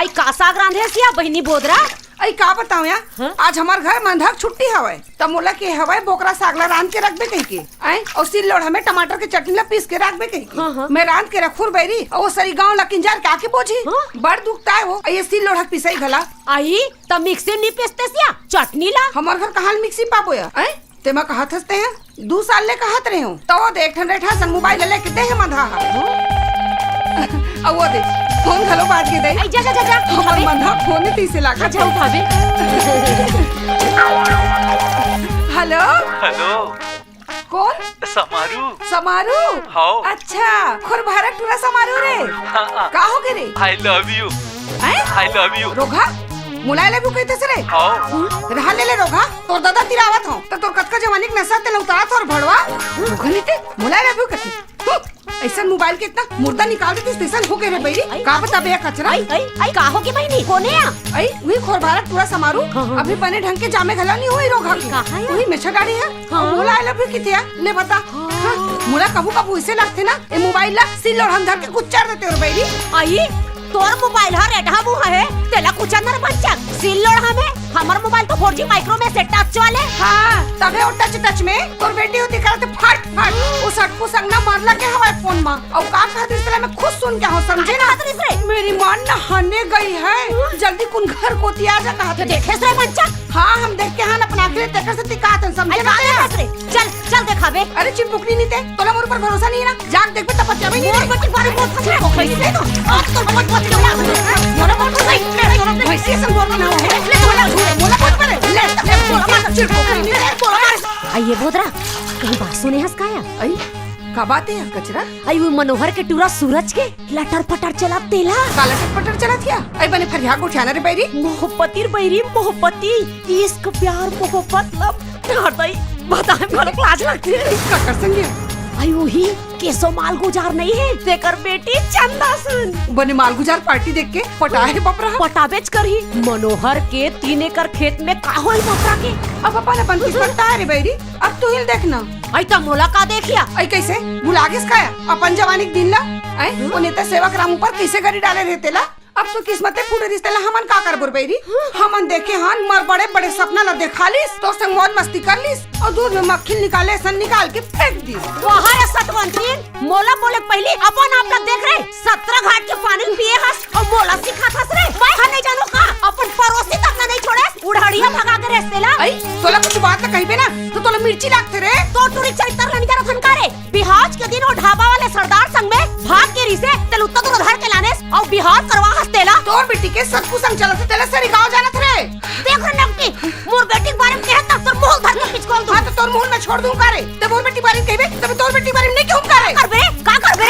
आई का साग रांधे सिया बहनी बोदरा। आई का बताऊं या आज हमार घर मंधक छुट्टी हवे तब मोला के हवे बोकरा सागला रांध के रखबे कहीं के आई और सिल लोढ़ा में टमाटर के चटनी ला पीस के रखबे कहीं के मैं रांध के रखूर बैरी और वो सरी गांव लकिंजार का के बोझी बड़ दुखता है वो ये सिल लोढ़ा पिसाई भला आई तब मिक्सी नहीं पीसते सिया चटनी ला। हमार घर कहां मिक्सी पापो या आई ते मैं कहा थसते हैं 2 साल ले कहत रहे हूं तो देख ठंडे ठा संग मोबाइल ले के दे मंधा अब वो दे फोन घलो बात के दे। आई जा जा जा जा हमर मंधा फोन तीसे लागा जा उठावे। हेलो हेलो कौन? समारू। समारू हाँ। अच्छा खुर भारत टूरा समारू रे हाँ। का हो गे रे? I love you. I love you. रोगा मुलाय ले कहते से रे हाँ। रहा ले ले रोगा तोर दादा तिरावत हो तो तोर कतका जवानी के नशा ते उतारत और भड़वा रोगा नीते मुलाय ले कहते ऐसा मोबाइल के इतना मुर्दा निकाल देती स्टेशन हो गए रे बहरी का बता बे कचरा। आई का हो के बहनी कोने आ आई वही खोर भारत पूरा समारू अभी बने ढंग के जामे घला नहीं हुई रोगा की वही मेछा गाड़ी है मुला आई लव यू किथे ले बता मुला कबू कबू इसे लगते ना ए मोबाइल ला सिल और हम धर के कुचर देते और बहरी आई तोर मोबाइल हा रेडहा मुहा है तेला कुचनर बच्चा सिल लोढ़ा में हमर मोबाइल तो 4G माइक्रो में से टच वाले। हां तबे और टच में तोर बेटी होती करते फट फट वो सटकू संगना मारला के हमारे फोन में और का खातिर इसला मैं खुद सुन के हो समझे ना मेरी मां नहाने गई है जल्दी कुन घर को तिया जा कहा तो देखे से बच्चा। हां हम देख के हां अपना आंखें तेकर से तिकात समझे ना चल चल दिखावे। अरे चिपकुनी नहीं थे तोला मोर पर भरोसा नहीं है ना जाग देख पे तपत जावे नहीं मोर बच्चे बारे बहुत फंसे हो गई से तो आज तो बहुत बहुत चला मोर बहुत सही वैसे से बोल ना हो मोला बहुत परे ले बोला मार चिपकुनी नहीं है बोला मार। आइए बोदरा कहीं बात सुने हंस काया आई का बात है कचरा आई वो मनोहर के टूरा सूरज के लटर पटर चला तेला काला पटर चला थिया आई बने फरिया को उठाना रे बैरी मोहब्बती बैरी मोहब्बती इश्क प्यार मोहब्बत लब हटाई बता भले लाज लगती है का कर संगे आई वही केसो माल गुजार नहीं है देकर बेटी चंदा सुन बने मालगुजार पार्टी देख के पटा है बपरा पटाबेच कर ही मनोहर के 3 एकड़ खेत में का होई बपरा के अब अपन किस्मत ता रे बैरी अब तू हिल देखना आई त मोला का देखिया आई कैसे भुला गेस खाया अपन जवानी के दिन ला आई वो नेता सेवक राम ऊपर कैसे गरी डाले रहते ला अब तो किस्मते फूटे रिश्ते ला हमन का कर बुरबैरी हमन देखे हां मर बड़े बड़े सपना ला देखा लिस तो संग मौज मस्ती कर लिस और दूध में मक्खी निकाले सन निकाल के फेंक दी वहां है सतवंतरी मोला बोले पहले अपन आप तक देख रहे 17 घाट के पानी पिए हस और मोला सिखा हस रे मैं नहीं जानो का अपन पड़ोसी तक नहीं छोड़े उड़हड़िया भगा के रेस्ते ला। आई तोला कुछ बात ना कहिबे ना तो तोला मिर्ची लागते रे तो टूरी चरित्र नहीं जाना फनकारे बिहाज के दिन वो ढाबा वाले सरदार संग में भाग के रिसे तेल उत्ता तो उधर के लाने और बिहार करवा हस्तेला तोर बेटी के सबकु संग चलत तेला सरी गांव जानत रे देख रे नमकी मोर बेटी के बारे में कहत तोर मुंह धर के पिचकोल दूं। हां तो तोर मुंह में छोड़ दूं कारे ते मोर बेटी बारे में कहबे तब तोर बेटी बारे में नहीं कहूं कारे करबे का करबे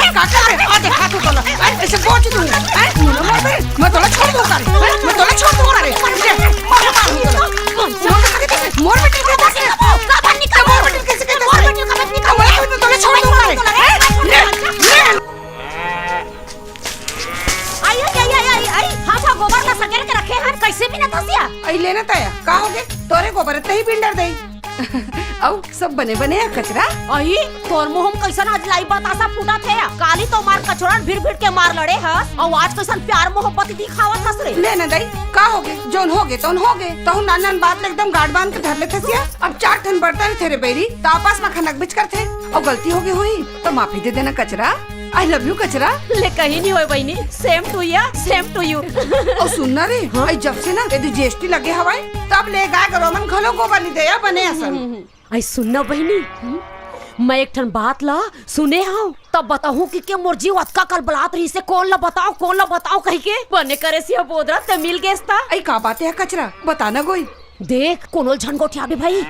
आ देखा तू तोला ऐसे पहुंच दूं मैं तोला छोड़ दूं कारे मैं तोला छोड़ दूं कारे मोर बेटी के कैसे का बन निकल मोर बेटी कैसे कहते मोर बेटी का बन निकल मैं तोला छोड़ दूं कारे आई हां गोबर ला सकेर के रखे हैं कैसे भी ना तसिया आई लेना तया का होगे तोरे गोबर तही बिंडर दई औ सब बने बने कचरा आई तोर मुंह हम कैसन आज लाई बतासा फूटा थे काली तो मार कचरा भिड़ भिड़ के मार लड़े हस और आज कैसन प्यार मोहब्बत दिखावत हस रे लेना दई का होगे जोन होगे तोन होगे तो नान बात ले एकदम गाड़ बांध के धर लेते सिया अब 4 ठन बर्तन थे रे बेरी तो आपस में खनक बिच करते और गलती होगी हुई तो माफी दे देना कचरा आई लव यू कचरा ले कहीं नहीं होए बहनी सेम टू यू और सुनना रे आई जब से ना यदि जीएसटी लगे हवाई तब ले गाय का रोमन घलो गोबर नहीं दे बने असन आई सुनना बहनी मैं एक ठन बात ला सुने हां तब बताऊं कि के मुर्जी वतका कल बलात रही से कौन ला बताओ कह के बने करे सिया बोदरा ते मिल गेस्ता आई का बात है कचरा बताना कोई देख कोनोल झनगोटिया भी भाई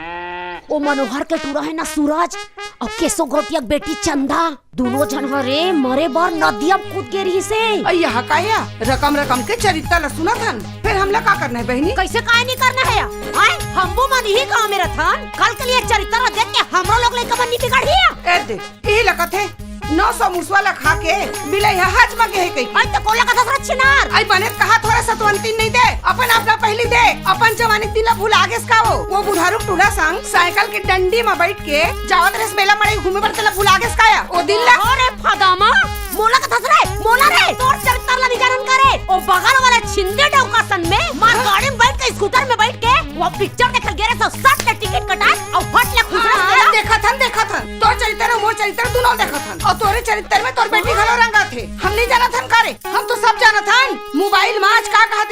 ओ मनोहर के टूरा है ना सूरज और केसो गोटिया बेटी चंदा दोनों झनहरे मरे बार नदिया कूद के रही से यहाँ काया रकम के चरित्र ला सुना था फिर हमला का करना है बहनी कैसे काय नहीं करना है आए हमबो मन ही गांव में रहन कल के लिए चरित्र देख के हमरो लोग लेके बन्नी बिगाड़ दिया ए दे ई लगत है 900 मुसवाला खा के बिलाई हज मगे है कई आई त कोला का दसरा छिनार आई बने कहा थोड़ा सतवंती नहीं दे अपन अपना पहली दे अपन जवानी दिन भूल आगे सकाओ वो बुढ़ारू टूड़ा संग साइकिल के डंडी में बैठ के जावत रेस मेला मड़े घूमे पर तेला भूल आगे सकाया ओ दिन ला अरे फदामा मोला का दसरा मोला रे तोर चरित्र ला विचारन करे ओ बगल वाले छिंदे डौकासन में मार गाड़ी में बैठ के स्कूटर में बैठ के वो पिक्चर देखल गेरे सब 60 टिकट कटा और फट ले खुसरा देखा था तोर चरित्र और मोर चरित्र दोनों देखा था और तोरे चरित्र में तोर बेटी घलो रंगा थे हम नहीं जाना था कारे हम तो सब जाना था मोबाइल माच का कहा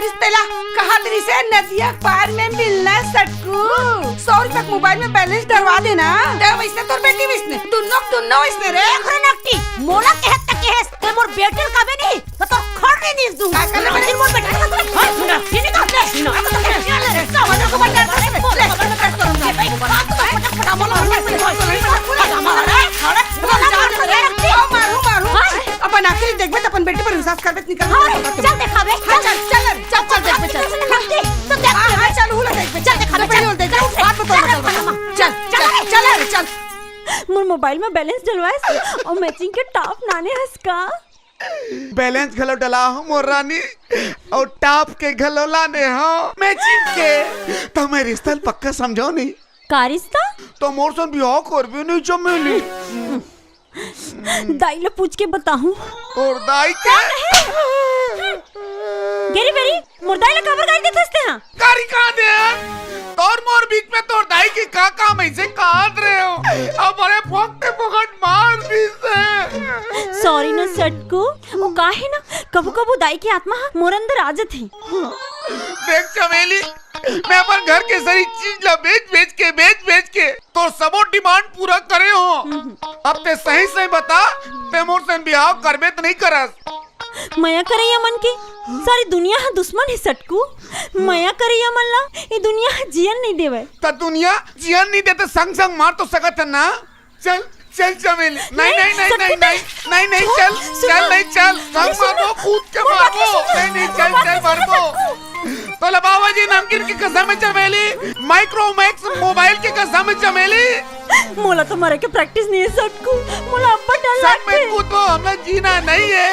तरी से नदिया पार में मिलना सटकू 100 तक मोबाइल में बैलेंस डलवा देना तब वैसे तोर बेटी विसने दुन्नो इसने रे खरे नकटी मोला कहत तक है ते मोर बेटे का भी नहीं तो तो खड़ नहीं दिस दूं का करले फिर मोर बेटे का ना ये नहीं करते ना वाला को बंद कर अपन आखिर देखबे त अपन बेटी पर विश्वास करबे निकल चल दिखावे चल देखबे चल तो देख हां चल हुला देखबे चल दिखावे बात चल मोर मोबाइल में बैलेंस डलवाए और मैचिंग के टॉप नाने हंसका बैलेंस घलो डला हो मोर रानी और टॉप के घलो लाने हो मैचिंग के तो मैं रिश्ता पक्का समझो नहीं का रिश्ता तो मोर सन बियाह करबे नहीं चमेली दाई ले पूछ के बताऊं और दाई के गेरी बेरी मोर दाई ले खबर गाई देते हंसते हैं कारी कहां दे तोर मोर बीच में तोर दाई की का काम ऐसे काट रहे हो अब बड़े फोकते फोकट मार दी से सॉरी ना सटको वो काहे ना कबू दाई की आत्मा मोर अंदर आ जाती देख चमेली मैं अपन घर के सारी चीज ला बेच के तो सबो डिमांड पूरा करे हो अब ते सही बता ते मोर से बियाह करबे त नहीं करस मया करैया मन की सारी दुनिया है दुश्मन है सटकू मया करैया मन ला ये दुनिया जियन नहीं देवे त दुनिया जियन नहीं देते संग मार तो सकत है ना चल चमेली नहीं चल संग मारो कूद के मारो नहीं चल मारो तो बाबा जी नमकीन की कसम है चमेली माइक्रोमैक्स मोबाइल की कसम है चमेली मोला तो मारे के प्रैक्टिस नहीं है सटकू मोला अब्बा डर सब में कूदो हमला जीना नहीं है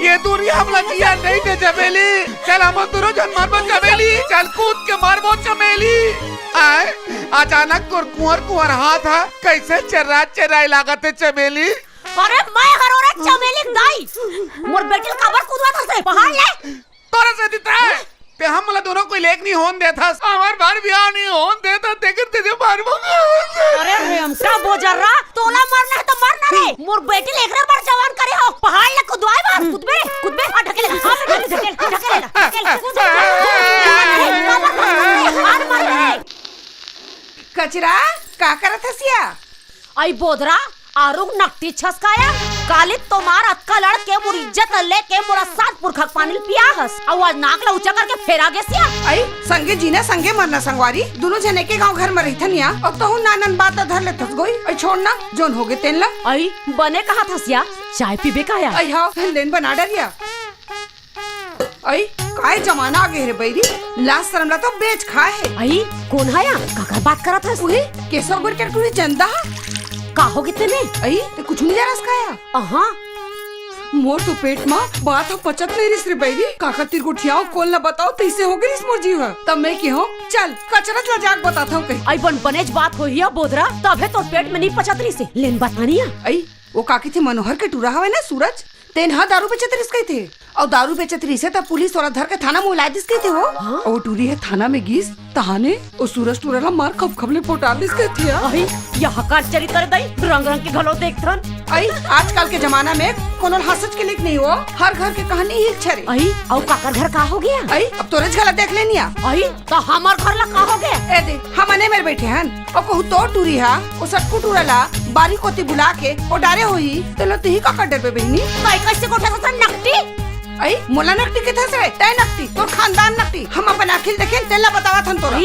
ये दुनिया हमला जिया नहीं दे चमेली चल हम दोनों जन मारबो चमेली चल कूद के मारबो चमेली आए अचानक तोर कुंवर हाथ है कैसे चर्राई लागत है चमेली अरे मैं हरोरा चमेली दाई मोर बेटी खबर कूदवा था से पहाड़ ले तोरा से दिता है ते हम मला दोनों कोई लेक नहीं होन देता हमार बार बियाह नहीं होन देता देखत तुझे मारबो अरे हमका बोजर्रा तोला मारना है तो मारना रे मोर बेटी लेकरे बार जवान करे हो पहाड़ ले कूदवाए बार कूदबे हां ढकेले ढकेले कचरा का करत हसिया आई बोधरा आरुग नकटी छसकाया काली तोमार अक्का लड़के मोर इज्जत लेके मोरा सात पुरखक पानी पिया हस और नाक ला ऊंचा करके फेरा गेसिया आई संगे जीना संगे मरना संगवारी दोनों जने के गांव घर में रहिथनिया और तहु नानन बात धर ले थस गई आई छोड़ना जोन होगे तेन ला आई बने कहा थसिया चाय पीबे काया आई हां लेन बना डरिया आई काय जमाना आ गए रे बैरी लास्ट शर्म ला तो बेच खाए है आई कौन है काका बात करत हस उहे केसव गुड़ के टूरी चंदा का हो कितने आई ते कुछ नहीं रस खाया हां मोर तो पेट में बात हो पचत नहीं रिस रे बैरी काका तिर गुठियाओ कोल ना बताओ तैसे हो गई इस मोर जीव तब मैं की हूं चल कचरत ला जाग बताता हूं कहीं आई बनेज बात होई है बोधरा तबे तो पेट में नहीं पचत रही से लेन बतानिया आई वो काकी थे मनोहर के टूरा हवे ना सूरज तेन हा दारू बेचत रिस गई थे और दारू बेचत रही से तब पुलिस वाला धर के थाना में ला दिस गई थे वो और वो टूरी है थाना में गीस तहाने और सूरज टूरा ला मार खबले पोटा दिस गई थी आई यहाँ का चरित्र दई रंग के घलो देखथन आई आजकल के जमाना में कोनो हंसच के लिख नहीं हो हर घर के कहानी ही छरे आई और काकर घर का हो गया आई अब तो गला देख लेनिया आई तो हमार घर ला का हो गया ए दे हमने मेरे बैठे हन और कहू तो टूरी हा ओ सटकू टूरला बारी कोती बुला के ओ डारे होई तो तही का डर पे बहनी काई कैसे कोठा से नकटी आई मोला नकटी के थसरे तय नकटी तोर खानदान नकटी हम अपन अखिल देखे तेला बतावा थन तोरा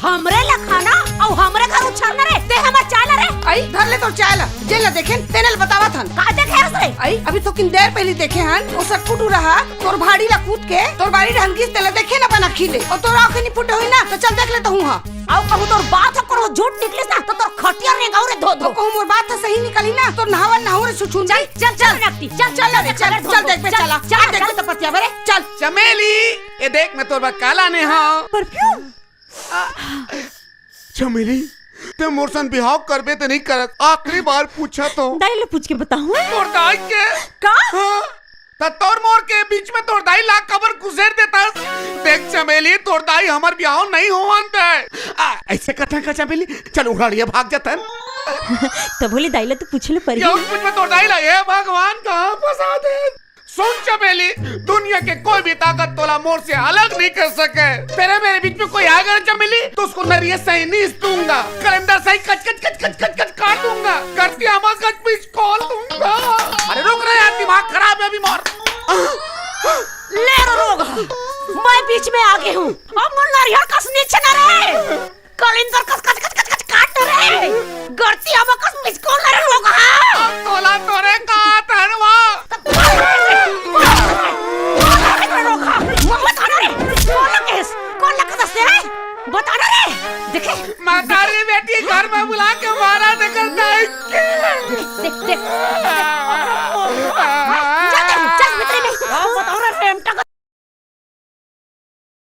हमरे ला खाना और हमरे घर उछालना रे ते हमर चाल रे आई धर ले तोर चाल जेल देखे तेने बतावा थन का देखे रे आई अभी तो किन देर पहले देखे हन ओ सब फुटू रहा तोर भाड़ी ला कूद के तोर बाड़ी ढंगी तेला देखे ना अपन अखिल और तोर आंखें नहीं फुटे हुई ना तो चल देख ले तो हूं हां आओ कहू तोर बात करो झूठ निकले ना तो तोर खटिया रे गाउरे धो तो कहू मोर बात सही निकली ना तो नहावन नहुरे सुछुन चल नकटी चल देख पे चला देख पे तो पतिया बरे चल चमेली ये देख मैं तोर बात काला ने हां परफ्यूम चमेली ते मोरसन बिहाव करबे ते नहीं करत आखिरी बार पूछा तो दाई ले पूछ के बताऊं तोर दाई के का हाँ? तो तोर मोर के बीच में तोर दाई लाख कबर घुसेड़ देता। देख चमेली तोर दाई हमार ब्याह नहीं हो ऐसे कथा का चमेली चल उड़ाड़िया भाग जाता तो बोले दाइला तो पूछले परी कुछ में तोर दाई ला ये भगवान कहाँ फंसा दे। सुन चमेली दुनिया के कोई भी ताकत तोला मोर से अलग नहीं कर सके। तेरे मेरे बीच में कोई आएगा चमेली तो उसको नरिये सही नहीं दूंगा, कैलेंडर सही कच कच कच कच कच कच काट दूंगा, करती हमारा कच बीच खोल दूंगा। अरे रुक रहे यार दिमाग खराब है अभी मोर। ले रोग मैं बीच में आगे हूँ। अब नरियर कस नीचे न रहे, कैलेंडर कस कच कच कच कच काट न रहे, गरती हम कस बीच को न रोग। तोला तोरे का धनवा बताना रे देखे मातारी बेटी घर में बुला के मारा देकर देख देख चल भीतर में बताओ रे